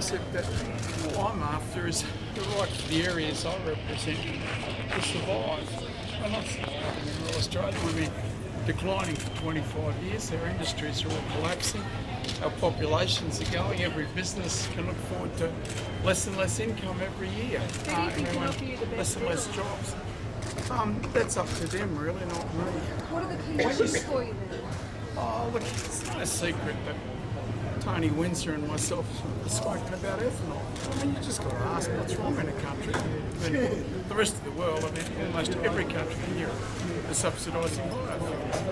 except that all I'm after is the right for the areas I represent to survive. Well, not surviving in rural Australia. We've been declining for 25 years. Our industries are all collapsing. Our populations are going. Every business can look forward to less and less income every year. Less and less jobs. That's up to them, really, not me. What are the key issues for you then? Oh, look, it's not a secret that Tony Windsor and myself have spoken about ethanol. I mean, you just got to ask what's wrong in a country. I mean, the rest of the world, I mean, almost every country in Europe is subsidising biofuels.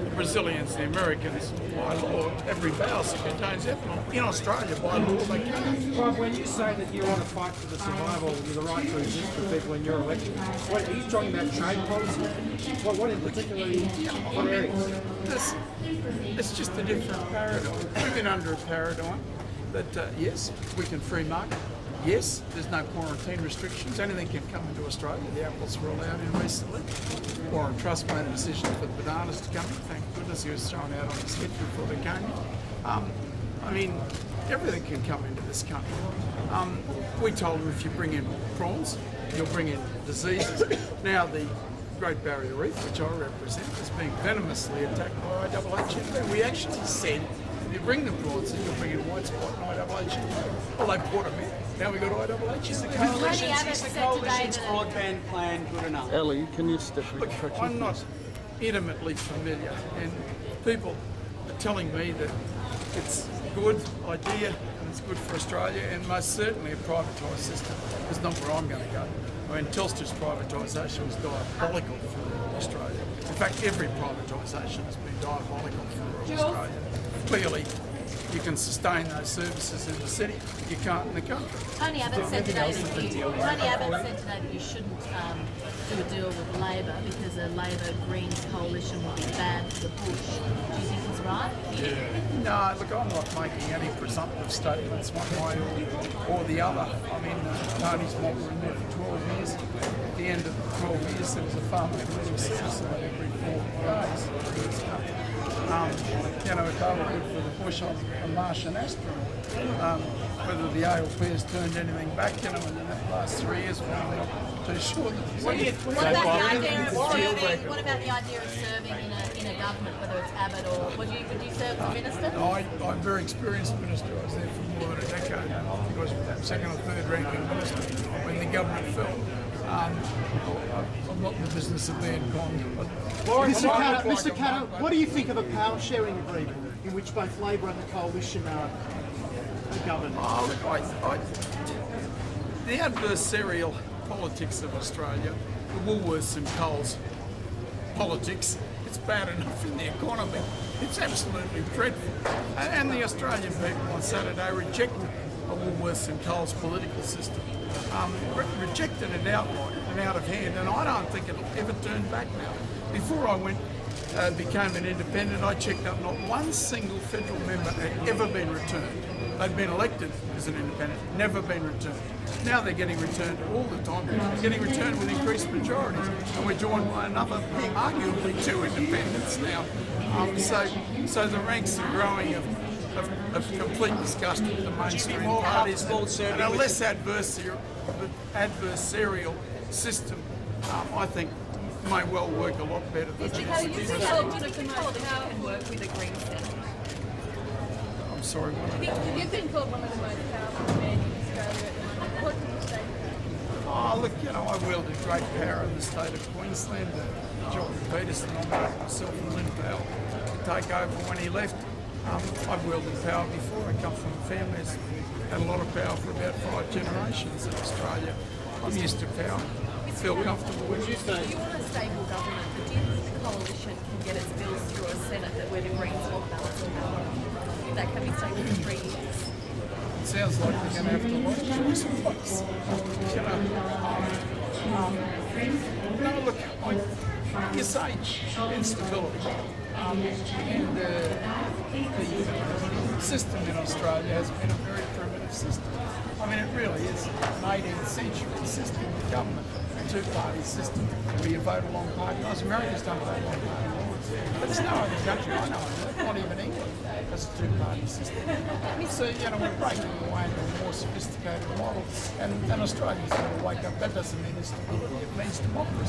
The Brazilians, the Americans, by law, every barrel contains ethanol. In Australia, by law, they can't. Rob, when you say that you're on a fight for the survival and the right to exist for people in your election, what, are you talking about trade policy? What in particular? What areas? It's just a different paradigm. We've been under a paradigm that, yes, we can free market. Yes, there's no quarantine restrictions. Anything can come into Australia. The apples were allowed in recently. Warren Truss made a decision for the bananas to come in. Thank goodness he was thrown out on his head before they came in. I mean, everything can come into this country. We told him if you bring in prawns, you'll bring in diseases. Now the Great Barrier Reef, which I represent, is being venomously attacked by IHH. We actually said, if you bring the prawns in, you'll bring in white spot and IHH. Well, they brought them in. Now we got IHH. Is the coalition's broadband plan good enough? Ellie, can you step Look, I'm not intimately familiar, and people are telling me that it's a good idea and it's good for Australia, and most certainly a privatised system is not where I'm going to go. I mean, Telstra's privatisation was diabolical for Australia. In fact, every privatisation has been diabolical for Australia. Clearly, you can sustain those services in the city, you can't in the country. Tony Abbott said today that you shouldn't do a deal with Labor because a Labor Greens coalition would be bad for the bush. Do you think he's right? Yeah. No, look, I'm not making any presumptive statements one way or the other. I mean, Tony's motto in there for 12 years. At the end of the 12 years, there was a farmer committing suicide every 4 days. You know, if they were good for the bush on Marsh and Astra, whether the ALP has turned anything back, you know, in the last 3 years, well, I'm not too sure. What about the idea of serving in a government, whether it's Abbott or would you serve as minister? I'm a very experienced minister. I was there for more than a decade. I think I was second or third ranking minister when the government fell. I'm not in the business of being conned. Mr. Cato, what do you think of a power sharing agreement in which both Labor and the coalition are governed? Oh, look, the adversarial politics of Australia, the Woolworths and Coles politics, it's bad enough in the economy. It's absolutely dreadful. And the Australian people on Saturday rejected a Woolworths and Coles political system. Rejected it outright and out of hand, and I don't think it'll ever turn back now. Before I went became an independent, I checked up, not one single federal member had ever been returned. They'd been elected as an independent, never been returned. Now they're getting returned all the time, getting returned with increased majorities, and we're joined by another, arguably 2 independents now. So the ranks are growing of complete disgust with the mainstream parties, and a less adversarial system, I think, may well work a lot better than Do you think how can work with a Green Senate? I'm sorry, what? You've been called one of the most powerful men in Australia at the moment. What can you say? Oh, look, you know, I wielded great power in the state of Queensland. Jordan Peterson nominated myself and Lynn Powell to take over when he left. I've wielded power before. I come from a family that's had a lot of power for about 5 generations in Australia. I'm used to power. I feel comfortable. Would you say you want a stable government, but do you think the coalition can get its bills through a Senate that where the Greens want balance of power? That can be stable for 3 years. It sounds like they're going to have to watch choice. You know, no, look, you say instability, and the system in Australia has been a very primitive system. I mean, it really is an 18th century system of government, a 2-party system where you vote along party lines. Americans don't vote along party lines, but there's no other country I know of, not even England, has a 2-party system. So, you know, we're breaking away into a more complicated model, and Australia's got to wake up. That doesn't mean stability, it means democracy.